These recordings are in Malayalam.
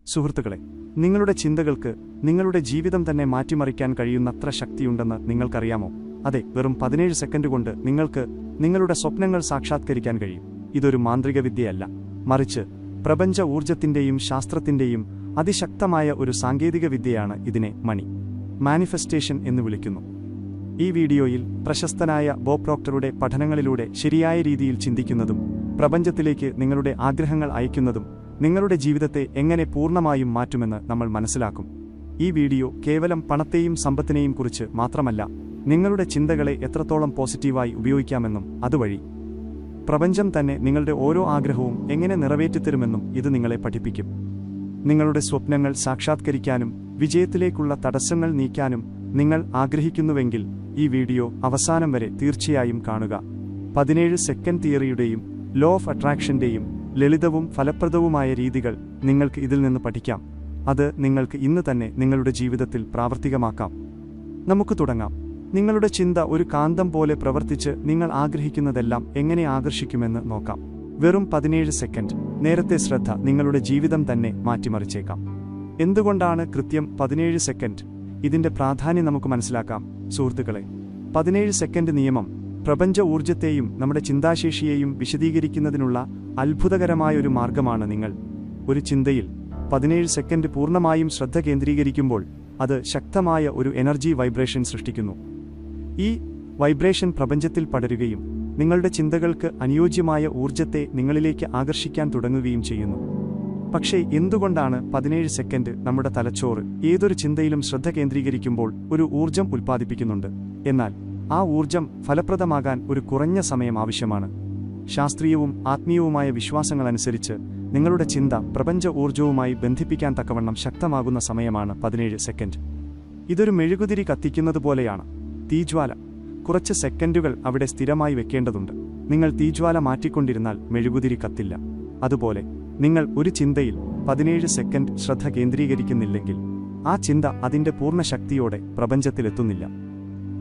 സുഹൃത്തുക്കളെ, നിങ്ങളുടെ ചിന്തകൾക്ക് നിങ്ങളുടെ ജീവിതം തന്നെ മാറ്റിമറിക്കാൻ കഴിയുന്നത്ര ശക്തിയുണ്ടെന്ന് നിങ്ങൾക്കറിയാമോ? അതെ, വെറും 17 സെക്കൻഡ് കൊണ്ട് നിങ്ങൾക്ക് നിങ്ങളുടെ സ്വപ്നങ്ങൾ സാക്ഷാത്കരിക്കാൻ കഴിയും. ഇതൊരു മാന്ത്രിക വിദ്യയല്ല, മറിച്ച് പ്രപഞ്ച ഊർജത്തിന്റെയും ശാസ്ത്രത്തിന്റെയും അതിശക്തമായ ഒരു സാങ്കേതിക വിദ്യയാണ്. ഇതിനെ മണി മാനിഫെസ്റ്റേഷൻ എന്ന് വിളിക്കുന്നു. ഈ വീഡിയോയിൽ പ്രശസ്തനായ ബോബ് പ്രോക്ടറുടെ പഠനങ്ങളിലൂടെ ശരിയായ രീതിയിൽ ചിന്തിക്കുന്നതും പ്രപഞ്ചത്തിലേക്ക് നിങ്ങളുടെ ആഗ്രഹങ്ങൾ അയക്കുന്നതും നിങ്ങളുടെ ജീവിതത്തെ എങ്ങനെ പൂർണ്ണമായും മാറ്റുമെന്ന് നമ്മൾ മനസ്സിലാക്കും. ഈ വീഡിയോ കേവലം പണത്തെയും സമ്പത്തിനെയും കുറിച്ച് മാത്രമല്ല, നിങ്ങളുടെ ചിന്തകളെ എത്രത്തോളം പോസിറ്റീവായി ഉപയോഗിക്കാമെന്നും അതുവഴി പ്രപഞ്ചം തന്നെ നിങ്ങളുടെ ഓരോ ആഗ്രഹവും എങ്ങനെ നിറവേറ്റിത്തരുമെന്നും ഇത് നിങ്ങളെ പഠിപ്പിക്കും. നിങ്ങളുടെ സ്വപ്നങ്ങൾ സാക്ഷാത്കരിക്കാനും വിജയത്തിലേക്കുള്ള തടസ്സങ്ങൾ നീക്കാനും നിങ്ങൾ ആഗ്രഹിക്കുന്നുവെങ്കിൽ ഈ വീഡിയോ അവസാനം വരെ തീർച്ചയായും കാണുക. 17 സെക്കൻഡ് തിയറിയുടെയും ലോ ഓഫ് അട്രാക്ഷന്റെയും ലളിതവും ഫലപ്രദവുമായ രീതികൾ നിങ്ങൾക്ക് ഇതിൽ നിന്ന് പഠിക്കാം. അത് നിങ്ങൾക്ക് ഇന്ന് തന്നെ നിങ്ങളുടെ ജീവിതത്തിൽ പ്രാവർത്തികമാക്കാം. നമുക്ക് തുടങ്ങാം. നിങ്ങളുടെ ചിന്ത ഒരു കാന്തം പോലെ പ്രവർത്തിച്ച് നിങ്ങൾ ആഗ്രഹിക്കുന്നതെല്ലാം എങ്ങനെ ആകർഷിക്കുമെന്ന് നോക്കാം. വെറും 17 സെക്കൻഡ് നേരത്തെ ശ്രദ്ധ നിങ്ങളുടെ ജീവിതം തന്നെ മാറ്റിമറിച്ചേക്കാം. എന്തുകൊണ്ടാണ് കൃത്യം 17 സെക്കൻഡ്? ഇതിന്റെ പ്രാധാന്യം നമുക്ക് മനസ്സിലാക്കാം. സുഹൃത്തുക്കളെ, 17 സെക്കൻഡ് നിയമം പ്രപഞ്ച ഊർജത്തെയും നമ്മുടെ ചിന്താശേഷിയെയും വിശദീകരിക്കുന്നതിനുള്ള അത്ഭുതകരമായൊരു മാർഗമാണ്. നിങ്ങൾ ഒരു ചിന്തയിൽ 17 സെക്കൻഡ് പൂർണ്ണമായും ശ്രദ്ധ കേന്ദ്രീകരിക്കുമ്പോൾ അത് ശക്തമായ ഒരു എനർജി വൈബ്രേഷൻ സൃഷ്ടിക്കുന്നു. ഈ വൈബ്രേഷൻ പ്രപഞ്ചത്തിൽ പടരുകയും നിങ്ങളുടെ ചിന്തകൾക്ക് അനുയോജ്യമായ ഊർജത്തെ നിങ്ങളിലേക്ക് ആകർഷിക്കാൻ തുടങ്ങുകയും ചെയ്യുന്നു. പക്ഷേ എന്തുകൊണ്ടാണ് 17 സെക്കൻഡ്? നമ്മുടെ തലച്ചോറ് ഏതൊരു ചിന്തയിലും ശ്രദ്ധ കേന്ദ്രീകരിക്കുമ്പോൾ ഒരു ഊർജം ഉൽപ്പാദിപ്പിക്കുന്നുണ്ട്. എന്നാൽ ആ ഊർജം ഫലപ്രദമാകാൻ ഒരു കുറഞ്ഞ സമയം ആവശ്യമാണ്. ശാസ്ത്രീയവും ആത്മീയവുമായ വിശ്വാസങ്ങളനുസരിച്ച് നിങ്ങളുടെ ചിന്ത പ്രപഞ്ച ഊർജവുമായി ബന്ധിപ്പിക്കാൻ തക്കവണ്ണം ശക്തമാകുന്ന സമയമാണ് 17 സെക്കൻഡ്. ഇതൊരു മെഴുകുതിരി കത്തിക്കുന്നതുപോലെയാണ്. തീജ്വാല കുറച്ച് സെക്കൻഡുകൾ അവിടെ സ്ഥിരമായി വെക്കേണ്ടതുണ്ട്. നിങ്ങൾ തീജ്വാല മാറ്റിക്കൊണ്ടിരുന്നാൽ മെഴുകുതിരി കത്തില്ല. അതുപോലെ നിങ്ങൾ ഒരു ചിന്തയിൽ 17 സെക്കൻഡ് ശ്രദ്ധ കേന്ദ്രീകരിക്കുന്നില്ലെങ്കിൽ ആ ചിന്ത അതിന്റെ പൂർണ്ണ ശക്തിയോടെ പ്രപഞ്ചത്തിലെത്തുന്നില്ല.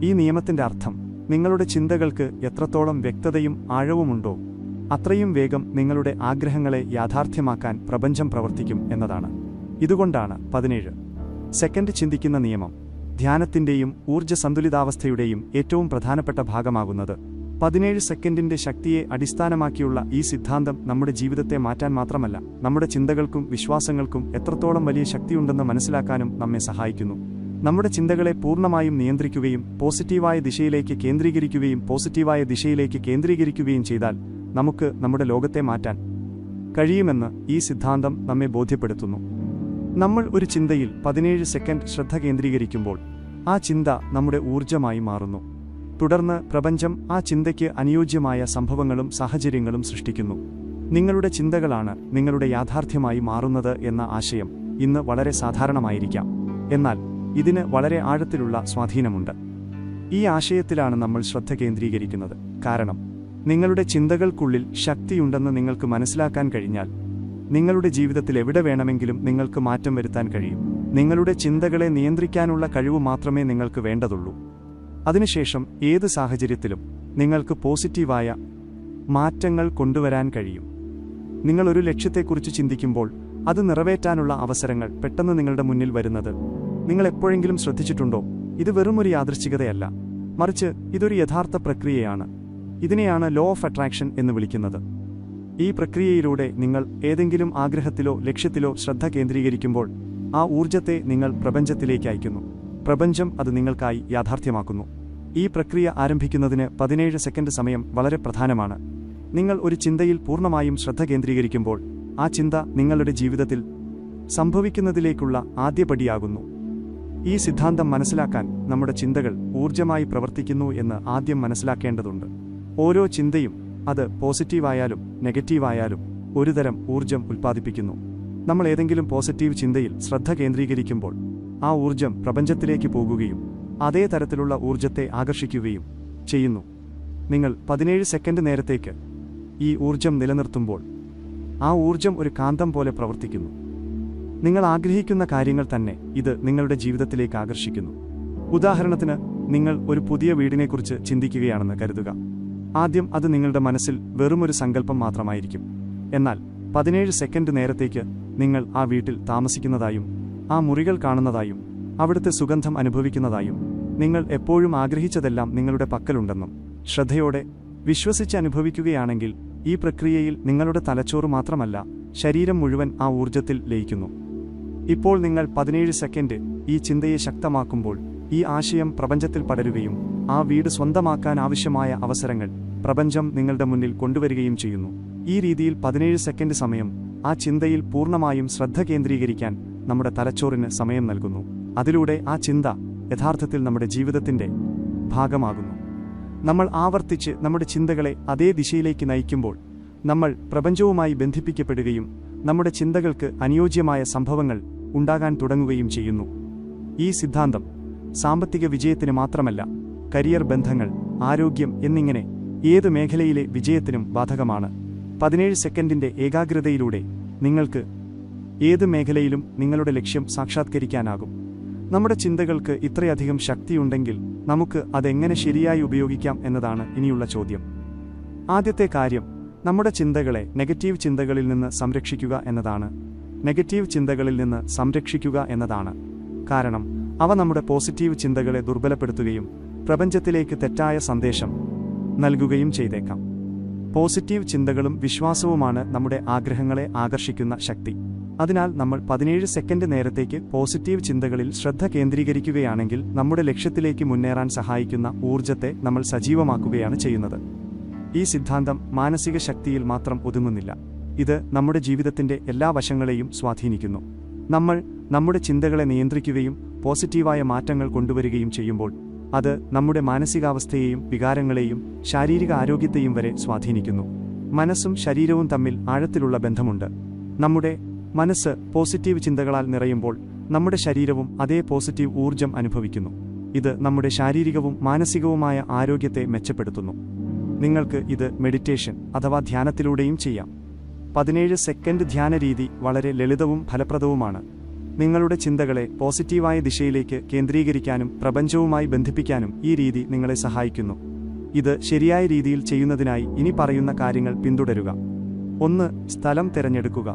ഈ നിയമത്തിന്റെ അർത്ഥം, നിങ്ങളുടെ ചിന്തകൾക്ക് എത്രത്തോളം വ്യക്തതയും ആഴവുമുണ്ടോ അത്രയും വേഗം നിങ്ങളുടെ ആഗ്രഹങ്ങളെ യാഥാർത്ഥ്യമാക്കാൻ പ്രപഞ്ചം പ്രവർത്തിക്കും എന്നതാണ്. ഇതുകൊണ്ടാണ് 17 സെക്കൻഡ് ചിന്തിക്കുന്ന നിയമം ധ്യാനത്തിന്റെയും ഊർജ്ജ സന്തുലിതാവസ്ഥയുടെയും ഏറ്റവും പ്രധാനപ്പെട്ട ഭാഗമാകുന്നത്. 17 സെക്കൻഡിന്റെ ശക്തിയെ അടിസ്ഥാനമാക്കിയുള്ള ഈ സിദ്ധാന്തം നമ്മുടെ ജീവിതത്തെ മാറ്റാൻ മാത്രമല്ല, നമ്മുടെ ചിന്തകൾക്കും വിശ്വാസങ്ങൾക്കും എത്രത്തോളം വലിയ ശക്തിയുണ്ടെന്ന് മനസ്സിലാക്കാനും നമ്മെ സഹായിക്കുന്നു. നമ്മുടെ ചിന്തകളെ പൂർണ്ണമായും നിയന്ത്രിക്കുകയും പോസിറ്റീവായ ദിശയിലേക്ക് കേന്ദ്രീകരിക്കുകയും ചെയ്താൽ നമുക്ക് നമ്മുടെ ലോകത്തെ മാറ്റാൻ കഴിയുമെന്ന് ഈ സിദ്ധാന്തം നമ്മെ ബോധ്യപ്പെടുത്തുന്നു. നമ്മൾ ഒരു ചിന്തയിൽ 17 സെക്കൻഡ് ശ്രദ്ധ കേന്ദ്രീകരിക്കുമ്പോൾ ആ ചിന്ത നമ്മുടെ ഊർജമായി മാറുന്നു. തുടർന്ന് പ്രപഞ്ചം ആ ചിന്തയ്ക്ക് അനുയോജ്യമായ സംഭവങ്ങളും സാഹചര്യങ്ങളും സൃഷ്ടിക്കുന്നു. നിങ്ങളുടെ ചിന്തകളാണ് നിങ്ങളുടെ യാഥാർത്ഥ്യമായി മാറുന്നത് എന്ന ആശയം ഇന്ന് വളരെ സാധാരണമായിരിക്കാം. എന്നാൽ ഇതിന് വളരെ ആഴത്തിലുള്ള സ്വാധീനമുണ്ട്. ഈ ആശയത്തിലാണ് നമ്മൾ ശ്രദ്ധ കേന്ദ്രീകരിക്കുന്നത്. കാരണം നിങ്ങളുടെ ചിന്തകൾക്കുള്ളിൽ ശക്തിയുണ്ടെന്ന് നിങ്ങൾക്ക് മനസ്സിലാക്കാൻ കഴിഞ്ഞാൽ നിങ്ങളുടെ ജീവിതത്തിൽ എവിടെ വേണമെങ്കിലും നിങ്ങൾക്ക് മാറ്റം വരുത്താൻ കഴിയും. നിങ്ങളുടെ ചിന്തകളെ നിയന്ത്രിക്കാനുള്ള കഴിവ് മാത്രമേ നിങ്ങൾക്ക് വേണ്ടതുള്ളൂ. അതിനുശേഷം ഏത് സാഹചര്യത്തിലും നിങ്ങൾക്ക് പോസിറ്റീവായ മാറ്റങ്ങൾ കൊണ്ടുവരാൻ കഴിയും. നിങ്ങൾ ഒരു ലക്ഷ്യത്തെക്കുറിച്ച് ചിന്തിക്കുമ്പോൾ അത് നിറവേറ്റാനുള്ള അവസരങ്ങൾ പെട്ടെന്ന് നിങ്ങളുടെ മുന്നിൽ വരുന്നത് നിങ്ങൾ എപ്പോഴെങ്കിലും ശ്രദ്ധിച്ചിട്ടുണ്ടോ? ഇത് വെറുമൊരു യാദൃശ്ചികതയല്ല, മറിച്ച് ഇതൊരു യഥാർത്ഥ പ്രക്രിയയാണ്. ഇതിനെയാണ് ലോ ഓഫ് അട്രാക്ഷൻ എന്ന് വിളിക്കുന്നത്. ഈ പ്രക്രിയയിലൂടെ നിങ്ങൾ ഏതെങ്കിലും ആഗ്രഹത്തിലോ ലക്ഷ്യത്തിലോ ശ്രദ്ധ കേന്ദ്രീകരിക്കുമ്പോൾ ആ ഊർജത്തെ നിങ്ങൾ പ്രപഞ്ചത്തിലേക്ക് അയക്കുന്നു. പ്രപഞ്ചം അത് നിങ്ങൾക്കായി യാഥാർത്ഥ്യമാക്കുന്നു. ഈ പ്രക്രിയ ആരംഭിക്കുന്നതിന് 17 സെക്കൻഡ് സമയം വളരെ പ്രധാനമാണ്. നിങ്ങൾ ഒരു ചിന്തയിൽ പൂർണ്ണമായും ശ്രദ്ധ കേന്ദ്രീകരിക്കുമ്പോൾ ആ ചിന്ത നിങ്ങളുടെ ജീവിതത്തിൽ സംഭവിക്കുന്നതിലേക്കുള്ള ആദ്യപടിയാകുന്നു. ഈ സിദ്ധാന്തം മനസ്സിലാക്കാൻ നമ്മുടെ ചിന്തകൾ ഊർജമായി പ്രവർത്തിക്കുന്നു എന്ന് ആദ്യം മനസ്സിലാക്കേണ്ടതുണ്ട്. ഓരോ ചിന്തയും, അത് പോസിറ്റീവായാലും നെഗറ്റീവായാലും, ഒരുതരം ഊർജം ഉൽപ്പാദിപ്പിക്കുന്നു. നമ്മൾ ഏതെങ്കിലും പോസിറ്റീവ് ചിന്തയിൽ ശ്രദ്ധ കേന്ദ്രീകരിക്കുമ്പോൾ ആ ഊർജം പ്രപഞ്ചത്തിലേക്ക് പോകുകയും അതേ തരത്തിലുള്ള ഊർജത്തെ ആകർഷിക്കുകയും ചെയ്യുന്നു. നിങ്ങൾ 17 സെക്കൻഡ് നേരത്തേക്ക് ഈ ഊർജം നിലനിർത്തുമ്പോൾ ആ ഊർജം ഒരു കാന്തം പോലെ പ്രവർത്തിക്കുന്നു. നിങ്ങൾ ആഗ്രഹിക്കുന്ന കാര്യങ്ങൾ തന്നെ ഇത് നിങ്ങളുടെ ജീവിതത്തിലേക്ക് ആകർഷിക്കുന്നു. ഉദാഹരണത്തിന്, നിങ്ങൾ ഒരു പുതിയ വീടിനെക്കുറിച്ച് ചിന്തിക്കുകയാണെന്ന് കരുതുക. ആദ്യം അത് നിങ്ങളുടെ മനസ്സിൽ വെറുമൊരു സങ്കല്പം മാത്രമായിരിക്കും. എന്നാൽ 17 സെക്കൻഡ് നേരത്തേക്ക് നിങ്ങൾ ആ വീട്ടിൽ താമസിക്കുന്നതായും ആ മുറികൾ കാണുന്നതായും അവിടുത്തെ സുഗന്ധം അനുഭവിക്കുന്നതായും നിങ്ങൾ എപ്പോഴും ആഗ്രഹിച്ചതെല്ലാം നിങ്ങളുടെ പക്കലുണ്ടെന്നും ശ്രദ്ധയോടെ വിശ്വസിച്ച് അനുഭവിക്കുകയാണെങ്കിൽ ഈ പ്രക്രിയയിൽ നിങ്ങളുടെ തലച്ചോറ് മാത്രമല്ല ശരീരം മുഴുവൻ ആ ഊർജ്ജത്തിൽ ലയിക്കുന്നു. ഇപ്പോൾ നിങ്ങൾ 17 സെക്കൻഡ് ഈ ചിന്തയെ ശക്തമാക്കുമ്പോൾ ഈ ആശയം പ്രപഞ്ചത്തിൽ പടരുകയും ആ വീട് സ്വന്തമാക്കാൻ ആവശ്യമായ അവസരങ്ങൾ പ്രപഞ്ചം നിങ്ങളുടെ മുന്നിൽ കൊണ്ടുവരികയും ചെയ്യുന്നു. ഈ രീതിയിൽ 17 സെക്കൻഡ് സമയം ആ ചിന്തയിൽ പൂർണ്ണമായും ശ്രദ്ധ കേന്ദ്രീകരിക്കാൻ നമ്മുടെ തലച്ചോറിന് സമയം നൽകുന്നു. അതിലൂടെ ആ ചിന്ത യഥാർത്ഥത്തിൽ നമ്മുടെ ജീവിതത്തിന്റെ ഭാഗമാകുന്നു. നമ്മൾ ആവർത്തിച്ച് നമ്മുടെ ചിന്തകളെ അതേ ദിശയിലേക്ക് നയിക്കുമ്പോൾ നമ്മൾ പ്രപഞ്ചവുമായി ബന്ധിപ്പിക്കപ്പെടുകയും നമ്മുടെ ചിന്തകൾക്ക് അനുയോജ്യമായ സംഭവങ്ങൾ ഉണ്ടാകാൻ തുടങ്ങുകയും ചെയ്യുന്നു. ഈ സിദ്ധാന്തം സാമ്പത്തിക വിജയത്തിന് മാത്രമല്ല, കരിയർ, ബന്ധങ്ങൾ, ആരോഗ്യം എന്നിങ്ങനെ ഏത് മേഖലയിലെ വിജയത്തിനും ബാധകമാണ്. 17 സെക്കൻഡിന്റെ ഏകാഗ്രതയിലൂടെ നിങ്ങൾക്ക് ഏത് മേഖലയിലും നിങ്ങളുടെ ലക്ഷ്യം സാക്ഷാത്കരിക്കാനാകും. നമ്മുടെ ചിന്തകൾക്ക് ഇത്രയധികം ശക്തിയുണ്ടെങ്കിൽ നമുക്ക് അതെങ്ങനെ ശരിയായി ഉപയോഗിക്കാം എന്നതാണ് ഇനിയുള്ള ചോദ്യം. ആദ്യത്തെ കാര്യം, നമ്മുടെ ചിന്തകളെ നെഗറ്റീവ് ചിന്തകളിൽ നിന്ന് സംരക്ഷിക്കുക എന്നതാണ്. കാരണം അവ നമ്മുടെ പോസിറ്റീവ് ചിന്തകളെ ദുർബലപ്പെടുത്തുകയും പ്രപഞ്ചത്തിലേക്ക് തെറ്റായ സന്ദേശം നൽകുകയും ചെയ്തേക്കാം. പോസിറ്റീവ് ചിന്തകളും വിശ്വാസവുമാണ് നമ്മുടെ ആഗ്രഹങ്ങളെ ആകർഷിക്കുന്ന ശക്തി. അതിനാൽ നമ്മൾ 17 സെക്കൻഡ് നേരത്തേക്ക് പോസിറ്റീവ് ചിന്തകളിൽ ശ്രദ്ധ കേന്ദ്രീകരിക്കുകയാണെങ്കിൽ നമ്മുടെ ലക്ഷ്യത്തിലേക്ക് മുന്നേറാൻ സഹായിക്കുന്ന ഊർജ്ജത്തെ നമ്മൾ സജീവമാക്കുകയാണ് ചെയ്യുന്നത്. ഈ സിദ്ധാന്തം മാനസിക ശക്തിയിൽ മാത്രം ഒതുങ്ങുന്നില്ല. ഇത് നമ്മുടെ ജീവിതത്തിന്റെ എല്ലാ വശങ്ങളെയും സ്വാധീനിക്കുന്നു. നമ്മൾ നമ്മുടെ ചിന്തകളെ നിയന്ത്രിക്കുകയും പോസിറ്റീവായ മാറ്റങ്ങൾ കൊണ്ടുവരികയും ചെയ്യുമ്പോൾ അത് നമ്മുടെ മാനസികാവസ്ഥയെയും വികാരങ്ങളെയും ശാരീരിക ആരോഗ്യത്തെയും വരെ സ്വാധീനിക്കുന്നു. മനസ്സും ശരീരവും തമ്മിൽ ആഴത്തിലുള്ള ബന്ധമുണ്ട്. നമ്മുടെ മനസ്സ് പോസിറ്റീവ് ചിന്തകളാൽ നിറയുമ്പോൾ നമ്മുടെ ശരീരവും അതേ പോസിറ്റീവ് ഊർജ്ജം അനുഭവിക്കുന്നു. ഇത് നമ്മുടെ ശാരീരികവും മാനസികവുമായ ആരോഗ്യത്തെ മെച്ചപ്പെടുത്തുന്നു. നിങ്ങൾക്ക് ഇത് മെഡിറ്റേഷൻ അഥവാ ധ്യാനത്തിലൂടെയും ചെയ്യാം. 17 സെക്കൻഡ് ധ്യാന രീതി വളരെ ലളിതവും ഫലപ്രദവുമാണ്. നിങ്ങളുടെ ചിന്തകളെ പോസിറ്റീവായ ദിശയിലേക്ക് കേന്ദ്രീകരിക്കാനും പ്രപഞ്ചവുമായി ബന്ധിപ്പിക്കാനും ഈ രീതി നിങ്ങളെ സഹായിക്കുന്നു. ഇത് ശരിയായ രീതിയിൽ ചെയ്യുന്നതിനായി ഇനി പറയുന്ന കാര്യങ്ങൾ പിന്തുടരുക. 1. സ്ഥലം തിരഞ്ഞെടുക്കുക.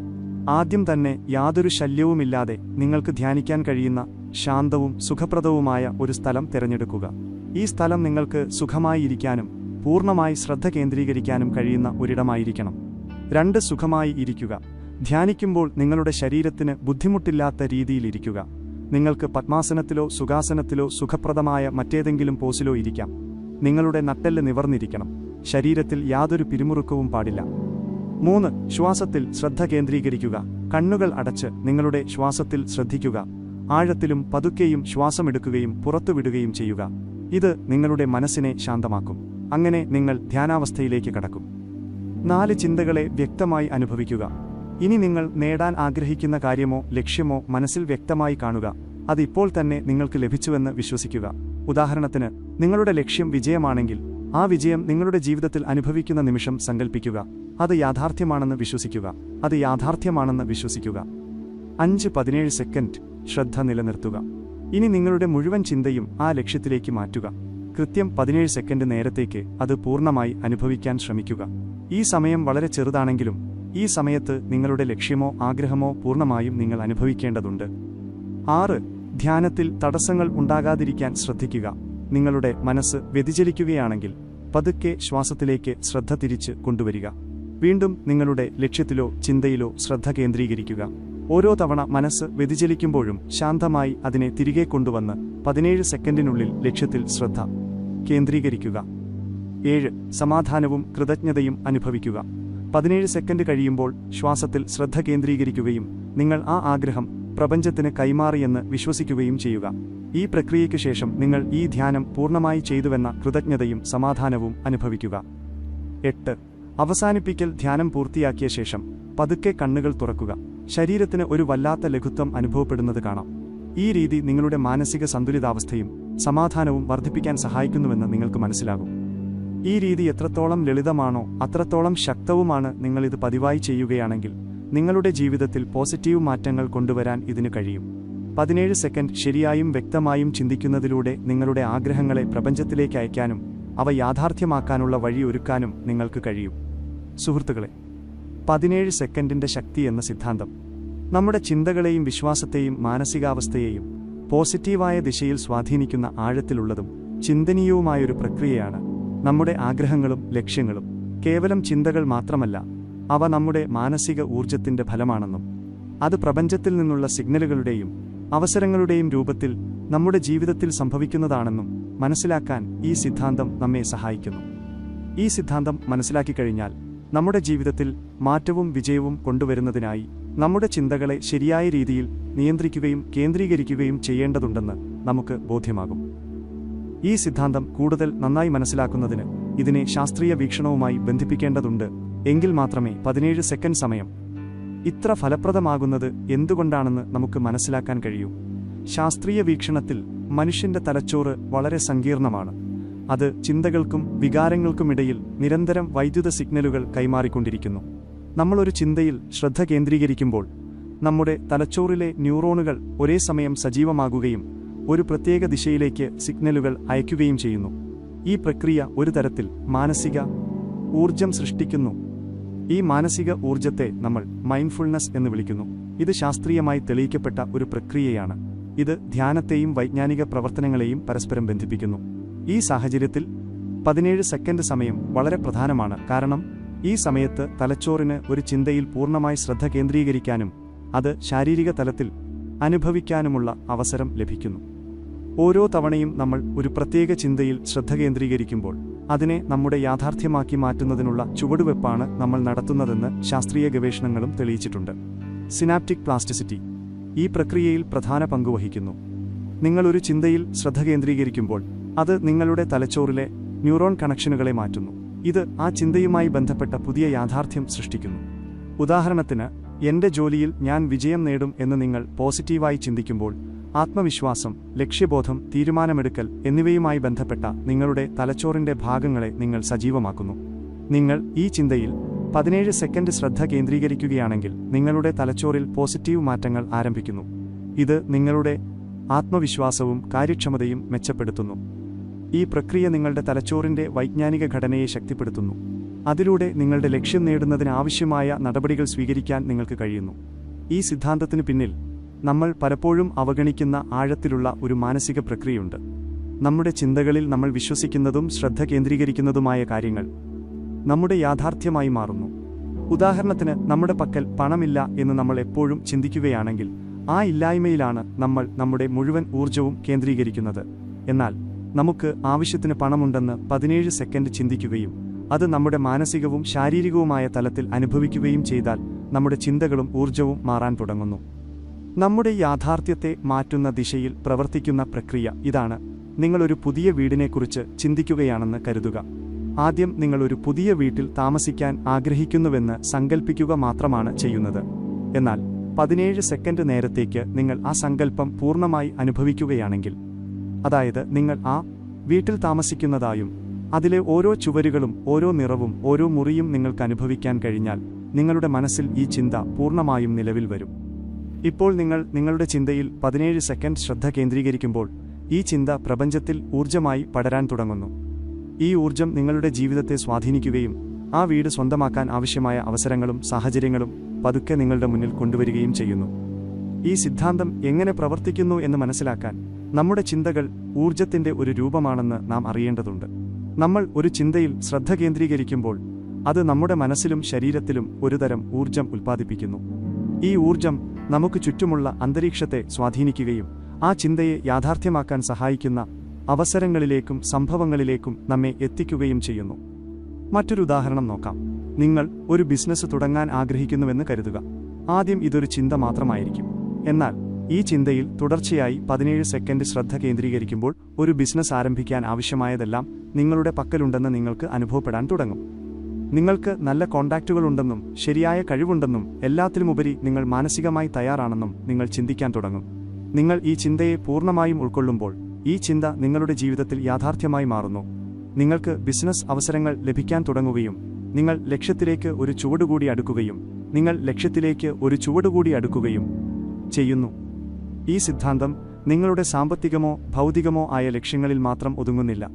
ആദ്യം തന്നെ യാതൊരു ശല്യവുമില്ലാതെ നിങ്ങൾക്ക് ധ്യാനിക്കാൻ കഴിയുന്ന ശാന്തവും സുഖപ്രദവുമായ ഒരു സ്ഥലം തിരഞ്ഞെടുക്കുക. ഈ സ്ഥലം നിങ്ങൾക്ക് സുഖമായി ഇരിക്കാനും പൂർണ്ണമായി ശ്രദ്ധ കേന്ദ്രീകരിക്കാനും കഴിയുന്ന ഒരിടമായിരിക്കണം. 2. സുഖമായി ഇരിക്കുക. ധ്യാനിക്കുമ്പോൾ നിങ്ങളുടെ ശരീരത്തിന് ബുദ്ധിമുട്ടില്ലാത്ത രീതിയിലിരിക്കുക. നിങ്ങൾക്ക് പത്മാസനത്തിലോ സുഖാസനത്തിലോ സുഖപ്രദമായ മറ്റേതെങ്കിലും പോസിലോ ഇരിക്കാം. നിങ്ങളുടെ നട്ടെല്ല് നിവർന്നിരിക്കണം. ശരീരത്തിൽ യാതൊരു പിരിമുറുക്കവും പാടില്ല. 3. ശ്വാസത്തിൽ ശ്രദ്ധ കേന്ദ്രീകരിക്കുക. കണ്ണുകൾ അടച്ച് നിങ്ങളുടെ ശ്വാസത്തിൽ ശ്രദ്ധിക്കുക. ആഴത്തിലും പതുക്കെയും ശ്വാസമെടുക്കുകയും പുറത്തുവിടുകയും ചെയ്യുക. ഇത് നിങ്ങളുടെ മനസ്സിനെ ശാന്തമാക്കും. അങ്ങനെ നിങ്ങൾ ധ്യാനാവസ്ഥയിലേക്ക് കടക്കും. 4. ചിന്തകളെ വ്യക്തമായി അനുഭവിക്കുക. ഇനി നിങ്ങൾ നേടാൻ ആഗ്രഹിക്കുന്ന കാര്യമോ ലക്ഷ്യമോ മനസ്സിൽ വ്യക്തമായി കാണുക. അത് ഇപ്പോൾ തന്നെ നിങ്ങൾക്ക് ലഭിച്ചുവെന്ന് വിശ്വസിക്കുക. ഉദാഹരണത്തിന്, നിങ്ങളുടെ ലക്ഷ്യം വിജയമാണെങ്കിൽ ആ വിജയം നിങ്ങളുടെ ജീവിതത്തിൽ അനുഭവിക്കുന്ന നിമിഷം സങ്കൽപ്പിക്കുക. അത് യാഥാർത്ഥ്യമാണെന്ന് വിശ്വസിക്കുക. 5. 17 സെക്കൻഡ് ശ്രദ്ധ നിലനിർത്തുക. ഇനി നിങ്ങളുടെ മുഴുവൻ ചിന്തയും ആ ലക്ഷ്യത്തിലേക്ക് മാറ്റുക. കൃത്യം 17 സെക്കൻഡ് നേരത്തേക്ക് അത് പൂർണ്ണമായി അനുഭവിക്കാൻ ശ്രമിക്കുക. ഈ സമയം വളരെ ചെറുതാണെങ്കിലും ഈ സമയത്ത് നിങ്ങളുടെ ലക്ഷ്യമോ ആഗ്രഹമോ പൂർണ്ണമായും നിങ്ങൾ അനുഭവിക്കേണ്ടതുണ്ട്. 6. ധ്യാനത്തിൽ തടസ്സങ്ങൾ ഉണ്ടാകാതിരിക്കാൻ ശ്രദ്ധിക്കുക. നിങ്ങളുടെ മനസ്സ് വ്യതിചലിക്കുകയാണെങ്കിൽ പതുക്കെ ശ്വാസത്തിലേക്ക് ശ്രദ്ധ തിരിച്ച് കൊണ്ടുവരിക. വീണ്ടും നിങ്ങളുടെ ലക്ഷ്യത്തിലോ ചിന്തയിലോ ശ്രദ്ധ കേന്ദ്രീകരിക്കുക. ഓരോ തവണ മനസ്സ് വ്യതിചലിക്കുമ്പോഴും ശാന്തമായി അതിനെ തിരികെ കൊണ്ടുവന്ന് 17 സെക്കൻഡിനുള്ളിൽ ലക്ഷ്യത്തിൽ ശ്രദ്ധ കേന്ദ്രീകരിക്കുക. 7. സമാധാനവും കൃതജ്ഞതയും അനുഭവിക്കുക. 17 സെക്കൻഡ് കഴിയുമ്പോൾ ശ്വാസത്തിൽ ശ്രദ്ധ കേന്ദ്രീകരിക്കുകയും നിങ്ങൾ ആ ആഗ്രഹം പ്രപഞ്ചത്തിന് കൈമാറിയെന്ന് വിശ്വസിക്കുകയും ചെയ്യുക. ഈ പ്രക്രിയയ്ക്ക് ശേഷം നിങ്ങൾ ഈ ധ്യാനം പൂർണ്ണമായി ചെയ്തുവെന്ന കൃതജ്ഞതയും സമാധാനവും അനുഭവിക്കുക. 8. അവസാനിപ്പിക്കൽ. ധ്യാനം പൂർത്തിയാക്കിയ ശേഷം പതുക്കെ കണ്ണുകൾ തുറക്കുക. ശരീരത്തിന് ഒരു വല്ലാത്ത ലഘുത്വം അനുഭവപ്പെടുന്നത് കാണാം. ഈ രീതി നിങ്ങളുടെ മാനസിക സന്തുലിതാവസ്ഥയും സമാധാനവും വർദ്ധിപ്പിക്കാൻ സഹായിക്കുന്നുവെന്ന് നിങ്ങൾക്ക് മനസ്സിലാകും. ഈ രീതി എത്രത്തോളം ലളിതമാണോ അത്രത്തോളം ശക്തവുമാണ്. നിങ്ങളിത് പതിവായി ചെയ്യുകയാണെങ്കിൽ നിങ്ങളുടെ ജീവിതത്തിൽ പോസിറ്റീവ് മാറ്റങ്ങൾ കൊണ്ടുവരാൻ ഇതിന് കഴിയും. 17 സെക്കൻഡ് ശരിയായും വ്യക്തമായും ചിന്തിക്കുന്നതിലൂടെ നിങ്ങളുടെ ആഗ്രഹങ്ങളെ പ്രപഞ്ചത്തിലേക്ക് അയക്കാനും അവ യാഥാർത്ഥ്യമാക്കാനുള്ള വഴി ഒരുക്കാനും നിങ്ങൾക്ക് കഴിയും. സുഹൃത്തുക്കളെ, 17 സെക്കൻഡിന്റെ ശക്തി എന്ന സിദ്ധാന്തം നമ്മുടെ ചിന്തകളെയും വിശ്വാസത്തെയും മാനസികാവസ്ഥയെയും പോസിറ്റീവായ ദിശയിൽ സ്വാധീനിക്കുന്ന ആഴത്തിലുള്ളതും ചിന്തനീയവുമായൊരു പ്രക്രിയയാണ് നമ്മുടെ ആഗ്രഹങ്ങളും ലക്ഷ്യങ്ങളും. കേവലം ചിന്തകൾ മാത്രമല്ല, അവ നമ്മുടെ മാനസിക ഊർജത്തിന്റെ ഫലമാണെന്നും അത് പ്രപഞ്ചത്തിൽ നിന്നുള്ള സിഗ്നലുകളുടെയും അവസരങ്ങളുടെയും രൂപത്തിൽ നമ്മുടെ ജീവിതത്തിൽ സംഭവിക്കുന്നതാണെന്നും മനസ്സിലാക്കാൻ ഈ സിദ്ധാന്തം നമ്മെ സഹായിക്കുന്നു. ഈ സിദ്ധാന്തം മനസ്സിലാക്കിക്കഴിഞ്ഞാൽ നമ്മുടെ ജീവിതത്തിൽ മാറ്റവും വിജയവും കൊണ്ടുവരുന്നതിനായി നമ്മുടെ ചിന്തകളെ ശരിയായ രീതിയിൽ നിയന്ത്രിക്കുകയും കേന്ദ്രീകരിക്കുകയും ചെയ്യേണ്ടതുണ്ടെന്ന് നമുക്ക് ബോധ്യമാകും. ഈ സിദ്ധാന്തം കൂടുതൽ നന്നായി മനസ്സിലാക്കുന്നതിന് ഇതിനെ ശാസ്ത്രീയ വീക്ഷണവുമായി ബന്ധിപ്പിക്കേണ്ടതുണ്ട്. എങ്കിൽ മാത്രമേ 17 സെക്കൻഡ് സമയം ഇത്ര ഫലപ്രദമാകുന്നത് എന്തുകൊണ്ടാണെന്ന് നമുക്ക് മനസ്സിലാക്കാൻ കഴിയൂ. ശാസ്ത്രീയ വീക്ഷണത്തിൽ മനുഷ്യന്റെ തലച്ചോറ് വളരെ സങ്കീർണമാണ്. അത് ചിന്തകൾക്കും വികാരങ്ങൾക്കുമിടയിൽ നിരന്തരം വൈദ്യുത സിഗ്നലുകൾ കൈമാറിക്കൊണ്ടിരിക്കുന്നു. നമ്മളൊരു ചിന്തയിൽ ശ്രദ്ധ കേന്ദ്രീകരിക്കുമ്പോൾ നമ്മുടെ തലച്ചോറിലെ ന്യൂറോണുകൾ ഒരേ സമയം സജീവമാകുകയും ഒരു പ്രത്യേക ദിശയിലേക്ക് സിഗ്നലുകൾ അയക്കുകയും ചെയ്യുന്നു. ഈ പ്രക്രിയ ഒരു തരത്തിൽ മാനസിക ഊർജം സൃഷ്ടിക്കുന്നു. ഈ മാനസിക ഊർജത്തെ നമ്മൾ മൈൻഡ്ഫുൾനെസ് എന്ന് വിളിക്കുന്നു. ഇത് ശാസ്ത്രീയമായി തെളിയിക്കപ്പെട്ട ഒരു പ്രക്രിയയാണ്. ഇത് ധ്യാനത്തെയും വൈജ്ഞാനിക പ്രവർത്തനങ്ങളെയും പരസ്പരം ബന്ധിപ്പിക്കുന്നു. ഈ സാഹചര്യത്തിൽ 17 സെക്കൻഡ് സമയം വളരെ പ്രധാനമാണ്. കാരണം ഈ സമയത്ത് തലച്ചോറിന് ഒരു ചിന്തയിൽ പൂർണ്ണമായി ശ്രദ്ധ കേന്ദ്രീകരിക്കാനും അത് ശാരീരിക തലത്തിൽ അനുഭവിക്കാനുമുള്ള അവസരം ലഭിക്കുന്നു. ഓരോ തവണയും നമ്മൾ ഒരു പ്രത്യേക ചിന്തയിൽ ശ്രദ്ധ കേന്ദ്രീകരിക്കുമ്പോൾ അതിനെ നമ്മുടെ യാഥാർത്ഥ്യമാക്കി മാറ്റുന്നതിനുള്ള ചുവടുവെപ്പാണ് നമ്മൾ നടത്തുന്നതെന്ന് ശാസ്ത്രീയ ഗവേഷണങ്ങളും തെളിയിച്ചിട്ടുണ്ട്. സിനാപ്റ്റിക് പ്ലാസ്റ്റിസിറ്റി ഈ പ്രക്രിയയിൽ പ്രധാന പങ്കുവഹിക്കുന്നു. നിങ്ങളൊരു ചിന്തയിൽ ശ്രദ്ധ കേന്ദ്രീകരിക്കുമ്പോൾ അത് നിങ്ങളുടെ തലച്ചോറിലെ ന്യൂറോൺ കണക്ഷനുകളെ മാറ്റുന്നു. ഇത് ആ ചിന്തയുമായി ബന്ധപ്പെട്ട പുതിയ യാഥാർത്ഥ്യം സൃഷ്ടിക്കുന്നു. ഉദാഹരണത്തിന്, എന്റെ ജോലിയിൽ ഞാൻ വിജയം നേടും എന്ന് നിങ്ങൾ പോസിറ്റീവായി ചിന്തിക്കുമ്പോൾ ആത്മവിശ്വാസം, ലക്ഷ്യബോധം, തീരുമാനമെടുക്കൽ എന്നിവയുമായി ബന്ധപ്പെട്ട നിങ്ങളുടെ തലച്ചോറിന്റെ ഭാഗങ്ങളെ നിങ്ങൾ സജീവമാക്കുന്നു. നിങ്ങൾ ഈ ചിന്തയിൽ 17 സെക്കൻഡ് ശ്രദ്ധ കേന്ദ്രീകരിക്കുകയാണെങ്കിൽ നിങ്ങളുടെ തലച്ചോറിൽ പോസിറ്റീവ് മാറ്റങ്ങൾ ആരംഭിക്കുന്നു. ഇത് നിങ്ങളുടെ ആത്മവിശ്വാസവും കാര്യക്ഷമതയും മെച്ചപ്പെടുത്തുന്നു. ഈ പ്രക്രിയ നിങ്ങളുടെ തലച്ചോറിന്റെ വൈജ്ഞാനിക ഘടനയെ ശക്തിപ്പെടുത്തുന്നു. അതിലൂടെ നിങ്ങളുടെ ലക്ഷ്യം നേടുന്നതിന് ആവശ്യമായ നടപടികൾ സ്വീകരിക്കാൻ നിങ്ങൾക്ക് കഴിയുന്നു. ഈ സിദ്ധാന്തത്തിന് പിന്നിൽ നമ്മൾ പലപ്പോഴും അവഗണിക്കുന്ന ആഴത്തിലുള്ള ഒരു മാനസിക പ്രക്രിയയുണ്ട്. നമ്മുടെ ചിന്തകളിൽ നമ്മൾ വിശ്വസിക്കുന്നതും ശ്രദ്ധ കേന്ദ്രീകരിക്കുന്നതുമായ കാര്യങ്ങൾ നമ്മുടെ യാഥാർത്ഥ്യമായി മാറുന്നു. ഉദാഹരണത്തിന്, നമ്മുടെ പക്കൽ പണമില്ല എന്ന് നമ്മൾ എപ്പോഴും ചിന്തിക്കുകയാണെങ്കിൽ ആ ഇല്ലായ്മയിലാണ് നമ്മൾ നമ്മുടെ മുഴുവൻ ഊർജവും കേന്ദ്രീകരിക്കുന്നത്. എന്നാൽ നമുക്ക് ആവശ്യത്തിന് പണമുണ്ടെന്ന് 17 സെക്കൻഡ് ചിന്തിക്കുകയും അത് നമ്മുടെ മാനസികവും ശാരീരികവുമായ തലത്തിൽ അനുഭവിക്കുകയും ചെയ്താൽ നമ്മുടെ ചിന്തകളും ഊർജവും മാറാൻ തുടങ്ങുന്നു. നമ്മുടെ യാഥാർത്ഥ്യത്തെ മാറ്റുന്ന ദിശയിൽ പ്രവർത്തിക്കുന്ന പ്രക്രിയ ഇതാണ്. നിങ്ങളൊരു പുതിയ വീടിനെക്കുറിച്ച് ചിന്തിക്കുകയാണെന്ന് കരുതുക. ആദ്യം നിങ്ങൾ ഒരു പുതിയ വീട്ടിൽ താമസിക്കാൻ ആഗ്രഹിക്കുന്നുവെന്ന് സങ്കൽപ്പിക്കുക മാത്രമാണ് ചെയ്യുന്നത്. എന്നാൽ 17 സെക്കൻഡ് നേരത്തേക്ക് നിങ്ങൾ ആ സങ്കല്പം പൂർണ്ണമായി അനുഭവിക്കുകയാണെങ്കിൽ, അതായത് നിങ്ങൾ ആ വീട്ടിൽ താമസിക്കുന്നതായും അതിലെ ഓരോ ചുവരുകളും ഓരോ നിറവും ഓരോ മുറിയും നിങ്ങൾക്ക് അനുഭവിക്കാൻ കഴിഞ്ഞാൽ നിങ്ങളുടെ മനസ്സിൽ ഈ ചിന്ത പൂർണ്ണമായും നിലവിൽ വരും. ഇപ്പോൾ നിങ്ങൾ നിങ്ങളുടെ ചിന്തയിൽ 17 സെക്കൻഡ് ശ്രദ്ധ കേന്ദ്രീകരിക്കുമ്പോൾ ഈ ചിന്ത പ്രപഞ്ചത്തിൽ ഊർജമായി പടരാൻ തുടങ്ങുന്നു. ഈ ഊർജം നിങ്ങളുടെ ജീവിതത്തെ സ്വാധീനിക്കുകയും ആ വീട് സ്വന്തമാക്കാൻ ആവശ്യമായ അവസരങ്ങളും സാഹചര്യങ്ങളും പതുക്കെ നിങ്ങളുടെ മുന്നിൽ കൊണ്ടുവരികയും ചെയ്യുന്നു. ഈ സിദ്ധാന്തം എങ്ങനെ പ്രവർത്തിക്കുന്നു എന്ന് മനസ്സിലാക്കാൻ നമ്മുടെ ചിന്തകൾ ഊർജത്തിന്റെ ഒരു രൂപമാണെന്ന് നാം അറിയേണ്ടതുണ്ട്. നമ്മൾ ഒരു ചിന്തയിൽ ശ്രദ്ധ കേന്ദ്രീകരിക്കുമ്പോൾ അത് നമ്മുടെ മനസ്സിലും ശരീരത്തിലും ഒരുതരം ഊർജം ഉൽപ്പാദിപ്പിക്കുന്നു. ഈ ഊർജം നമുക്ക് ചുറ്റുമുള്ള അന്തരീക്ഷത്തെ സ്വാധീനിക്കുകയും ആ ചിന്തയെ യാഥാർത്ഥ്യമാക്കാൻ സഹായിക്കുന്ന അവസരങ്ങളിലേക്കും സംഭവങ്ങളിലേക്കും നമ്മെ എത്തിക്കുകയും ചെയ്യുന്നു. മറ്റൊരു ഉദാഹരണം നോക്കാം. നിങ്ങൾ ഒരു ബിസിനസ് തുടങ്ങാൻ ആഗ്രഹിക്കുന്നുവെന്ന് കരുതുക. ആദ്യം ഇതൊരു ചിന്ത മാത്രമായിരിക്കും. എന്നാൽ ഈ ചിന്തയിൽ തുടർച്ചയായി 17 സെക്കൻഡ് ശ്രദ്ധ കേന്ദ്രീകരിക്കുമ്പോൾ ഒരു ബിസിനസ് ആരംഭിക്കാൻ ആവശ്യമായതെല്ലാം നിങ്ങളുടെ പക്കലുണ്ടെന്ന് നിങ്ങൾക്ക് അനുഭവപ്പെടാൻ തുടങ്ങും. നിങ്ങൾക്ക് നല്ല കോണ്ടാക്റ്റുകളുണ്ടെന്നും ശരിയായ കഴിവുണ്ടെന്നും എല്ലാത്തിലുമുപരി നിങ്ങൾ മാനസികമായി തയ്യാറാണെന്നും നിങ്ങൾ ചിന്തിക്കാൻ തുടങ്ങും. നിങ്ങൾ ഈ ചിന്തയെ പൂർണ്ണമായും ഉൾക്കൊള്ളുമ്പോൾ ഈ ചിന്ത നിങ്ങളുടെ ജീവിതത്തിൽ യാഥാർത്ഥ്യമായി മാറുന്നു. നിങ്ങൾക്ക് ബിസിനസ് അവസരങ്ങൾ ലഭിക്കാൻ തുടങ്ങുകയും നിങ്ങൾ ലക്ഷ്യത്തിലേക്ക് ഒരു ചുവടുകൂടി അടുക്കുകയും ചെയ്യുന്നു. ഈ സിദ്ധാന്തം നിങ്ങളുടെ സാമ്പത്തികമോ ഭൗതികമോ ആയ ലക്ഷ്യങ്ങളിൽ മാത്രം ഒതുങ്ങുന്നില്ല.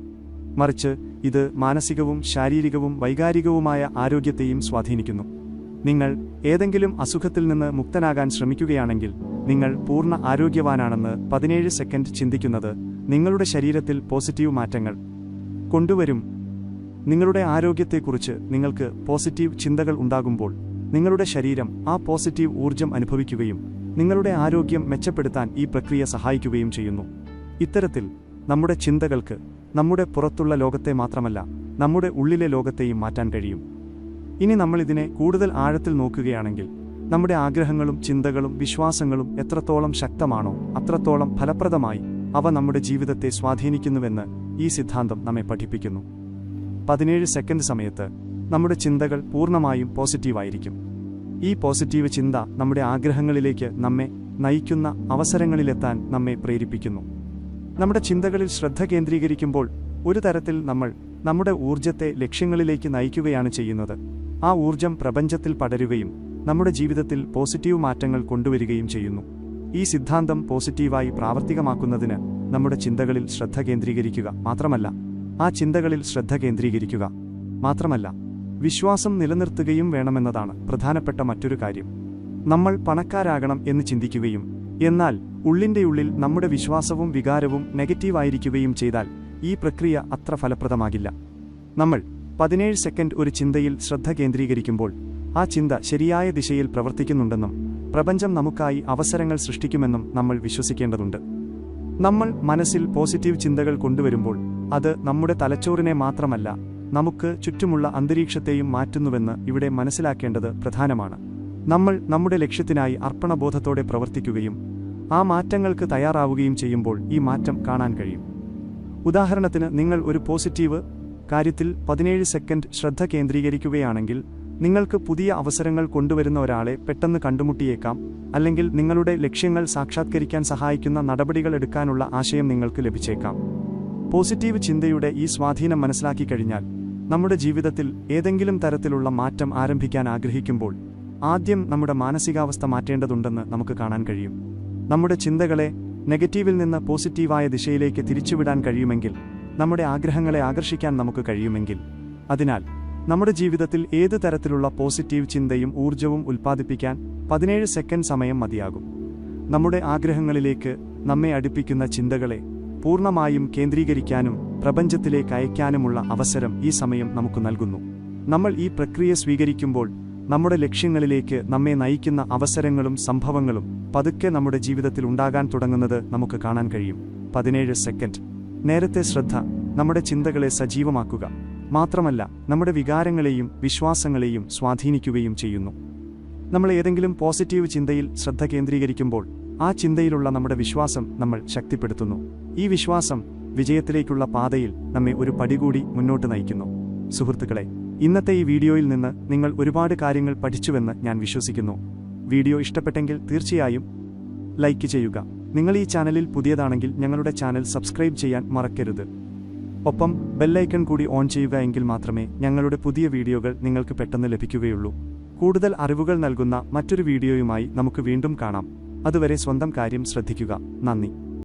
മറിച്ച് ഇത് മാനസികവും ശാരീരികവും വൈകാരികവുമായ ആരോഗ്യത്തെയും സ്വാധീനിക്കുന്നു. നിങ്ങൾ ഏതെങ്കിലും അസുഖത്തിൽ നിന്ന് മുക്തനാകാൻ ശ്രമിക്കുകയാണെങ്കിൽ നിങ്ങൾ പൂർണ്ണ ആരോഗ്യവാനാണെന്ന് 17 സെക്കൻഡ് ചിന്തിക്കുന്നത് നിങ്ങളുടെ ശരീരത്തിൽ പോസിറ്റീവ് മാറ്റങ്ങൾ കൊണ്ടുവരും. നിങ്ങളുടെ ആരോഗ്യത്തെക്കുറിച്ച് നിങ്ങൾക്ക് പോസിറ്റീവ് ചിന്തകൾ ഉണ്ടാകുമ്പോൾ നിങ്ങളുടെ ശരീരം ആ പോസിറ്റീവ് ഊർജം അനുഭവിക്കുകയും നിങ്ങളുടെ ആരോഗ്യം മെച്ചപ്പെടുത്താൻ ഈ പ്രക്രിയ സഹായിക്കുകയും ചെയ്യുന്നു. ഇത്തരത്തിൽ നമ്മുടെ ചിന്തകൾക്ക് നമ്മുടെ പുറത്തുള്ള ലോകത്തെ മാത്രമല്ല നമ്മുടെ ഉള്ളിലെ ലോകത്തെയും മാറ്റാൻ കഴിയും. ഇനി നമ്മളിതിനെ കൂടുതൽ ആഴത്തിൽ നോക്കുകയാണെങ്കിൽ നമ്മുടെ ആഗ്രഹങ്ങളും ചിന്തകളും വിശ്വാസങ്ങളും എത്രത്തോളം ശക്തമാണോ അത്രത്തോളം ഫലപ്രദമായി അവ നമ്മുടെ ജീവിതത്തെ സ്വാധീനിക്കുന്നുവെന്ന് ഈ സിദ്ധാന്തം നമ്മെ പഠിപ്പിക്കുന്നു. 17 സെക്കൻഡ് സമയത്ത് നമ്മുടെ ചിന്തകൾ പൂർണ്ണമായും പോസിറ്റീവായിരിക്കും. ഈ പോസിറ്റീവ് ചിന്ത നമ്മുടെ ആഗ്രഹങ്ങളിലേക്ക് നമ്മെ നയിക്കുന്ന അവസരങ്ങളിലെത്താൻ നമ്മെ പ്രേരിപ്പിക്കുന്നു. നമ്മുടെ ചിന്തകളിൽ ശ്രദ്ധ കേന്ദ്രീകരിക്കുമ്പോൾ ഒരു തരത്തിൽ നമ്മൾ നമ്മുടെ ഊർജത്തെ ലക്ഷ്യങ്ങളിലേക്ക് നയിക്കുകയാണ് ചെയ്യുന്നത്. ആ ഊർജം പ്രപഞ്ചത്തിൽ പടരുകയും നമ്മുടെ ജീവിതത്തിൽ പോസിറ്റീവ് മാറ്റങ്ങൾ കൊണ്ടുവരികയും ചെയ്യുന്നു. ഈ സിദ്ധാന്തം പോസിറ്റീവായി പ്രാവർത്തികമാക്കുന്നതിന് നമ്മുടെ ചിന്തകളിൽ ശ്രദ്ധ കേന്ദ്രീകരിക്കുക മാത്രമല്ല, ആ ചിന്തകളിൽ ശ്രദ്ധ കേന്ദ്രീകരിക്കുക മാത്രമല്ല, വിശ്വാസം നിലനിർത്തുകയും വേണമെന്നതാണ് പ്രധാനപ്പെട്ട മറ്റൊരു കാര്യം. നമ്മൾ പണക്കാരാകണം എന്ന് ചിന്തിക്കുകയും എന്നാൽ ഉള്ളിൻ്റെയുള്ളിൽ നമ്മുടെ വിശ്വാസവും വികാരവും നെഗറ്റീവായിരിക്കുകയും ചെയ്താൽ ഈ പ്രക്രിയ അത്ര ഫലപ്രദമാകില്ല. നമ്മൾ 17 സെക്കൻഡ് ഒരു ചിന്തയിൽ ശ്രദ്ധ കേന്ദ്രീകരിക്കുമ്പോൾ ആ ചിന്ത ശരിയായ ദിശയിൽ പ്രവർത്തിക്കുന്നുണ്ടെന്നും പ്രപഞ്ചം നമുക്കായി അവസരങ്ങൾ സൃഷ്ടിക്കുമെന്നും നമ്മൾ വിശ്വസിക്കേണ്ടതുണ്ട്. നമ്മൾ മനസ്സിൽ പോസിറ്റീവ് ചിന്തകൾ കൊണ്ടുവരുമ്പോൾ അത് നമ്മുടെ തലച്ചോറിനെ മാത്രമല്ല നമുക്ക് ചുറ്റുമുള്ള അന്തരീക്ഷത്തെയും മാറ്റുന്നുവെന്ന് ഇവിടെ മനസ്സിലാക്കേണ്ടത് പ്രധാനമാണ്. നമ്മൾ നമ്മുടെ ലക്ഷ്യത്തിനായി അർപ്പണബോധത്തോടെ പ്രവർത്തിക്കുകയും ആ മാറ്റങ്ങൾക്ക് തയ്യാറാവുകയും ചെയ്യുമ്പോൾ ഈ മാറ്റം കാണാൻ കഴിയും. ഉദാഹരണത്തിന്, നിങ്ങൾ ഒരു പോസിറ്റീവ് കാര്യത്തിൽ 17 സെക്കൻഡ് ശ്രദ്ധ കേന്ദ്രീകരിക്കുകയാണെങ്കിൽ നിങ്ങൾക്ക് പുതിയ അവസരങ്ങൾ കൊണ്ടുവരുന്ന ഒരാളെ പെട്ടെന്ന് കണ്ടുമുട്ടിയേക്കാം, അല്ലെങ്കിൽ നിങ്ങളുടെ ലക്ഷ്യങ്ങൾ സാക്ഷാത്കരിക്കാൻ സഹായിക്കുന്ന നടപടികൾ എടുക്കാനുള്ള ആശയം നിങ്ങൾക്ക് ലഭിച്ചേക്കാം. പോസിറ്റീവ് ചിന്തയുടെ ഈ സ്വാധീനം മനസ്സിലാക്കി കഴിഞ്ഞാൽ നമ്മുടെ ജീവിതത്തിൽ ഏതെങ്കിലും തരത്തിലുള്ള മാറ്റം ആരംഭിക്കാൻ ആഗ്രഹിക്കുമ്പോൾ ആദ്യം നമ്മുടെ മാനസികാവസ്ഥ മാറ്റേണ്ടതുണ്ടെന്ന് നമുക്ക് കാണാൻ കഴിയും. നമ്മുടെ ചിന്തകളെ നെഗറ്റീവിൽ നിന്ന് പോസിറ്റീവായ ദിശയിലേക്ക് തിരിച്ചുവിടാൻ കഴിയുമെങ്കിൽ, നമ്മുടെ ആഗ്രഹങ്ങളെ ആകർഷിക്കാൻ നമുക്ക് കഴിയുമെങ്കിൽ, അതിനാൽ നമ്മുടെ ജീവിതത്തിൽ ഏത് തരത്തിലുള്ള പോസിറ്റീവ് ചിന്തയും ഊർജവും ഉൽപ്പാദിപ്പിക്കാൻ 17 സെക്കൻഡ് സമയം മതിയാകും. നമ്മുടെ ആഗ്രഹങ്ങളിലേക്ക് നമ്മെ അടുപ്പിക്കുന്ന ചിന്തകളെ പൂർണ്ണമായും കേന്ദ്രീകരിക്കാനും പ്രപഞ്ചത്തിലേക്ക് അയക്കാനുമുള്ള അവസരം ഈ സമയം നമുക്ക് നൽകുന്നു. നമ്മൾ ഈ പ്രക്രിയ സ്വീകരിക്കുമ്പോൾ നമ്മുടെ ലക്ഷ്യങ്ങളിലേക്ക് നമ്മെ നയിക്കുന്ന അവസരങ്ങളും സംഭവങ്ങളും പതുക്കെ നമ്മുടെ ജീവിതത്തിൽ ഉണ്ടാകാൻ തുടങ്ങുന്നത് നമുക്ക് കാണാൻ കഴിയും. 17 സെക്കൻഡ് നേരത്തെ ശ്രദ്ധ നമ്മുടെ ചിന്തകളെ സജീവമാക്കുക മാത്രമല്ല, നമ്മുടെ വികാരങ്ങളെയും വിശ്വാസങ്ങളെയും സ്വാധീനിക്കുകയും ചെയ്യുന്നു. നമ്മൾ ഏതെങ്കിലും പോസിറ്റീവ് ചിന്തയിൽ ശ്രദ്ധ കേന്ദ്രീകരിക്കുമ്പോൾ ആ ചിന്തയിലുള്ള നമ്മുടെ വിശ്വാസം നമ്മൾ ശക്തിപ്പെടുത്തുന്നു. ഈ വിശ്വാസം വിജയത്തിലേക്കുള്ള പാതയിൽ നമ്മെ ഒരു പടി കൂടി മുന്നോട്ട് നയിക്കുന്നു. സുഹൃത്തുക്കളെ, ഇന്നത്തെ ഈ വീഡിയോയിൽ നിന്ന് നിങ്ങൾ ഒരുപാട് കാര്യങ്ങൾ പഠിച്ചുവെന്ന് ഞാൻ വിശ്വസിക്കുന്നു. വീഡിയോ ഇഷ്ടപ്പെട്ടെങ്കിൽ തീർച്ചയായും ലൈക്ക് ചെയ്യുക. നിങ്ങൾ ഈ ചാനലിൽ പുതിയതാണെങ്കിൽ ഞങ്ങളുടെ ചാനൽ സബ്സ്ക്രൈബ് ചെയ്യാൻ മറക്കരുത്. ഒപ്പം ബെല്ലൈക്കൺ കൂടി ഓൺ ചെയ്യുക, എങ്കിൽ മാത്രമേ ഞങ്ങളുടെ പുതിയ വീഡിയോകൾ നിങ്ങൾക്ക് പെട്ടെന്ന് ലഭിക്കുകയുള്ളൂ. കൂടുതൽ അറിവുകൾ നൽകുന്ന മറ്റൊരു വീഡിയോയുമായി നമുക്ക് വീണ്ടും കാണാം. അതുവരെ സ്വന്തം കാര്യം ശ്രദ്ധിക്കുക. നന്ദി.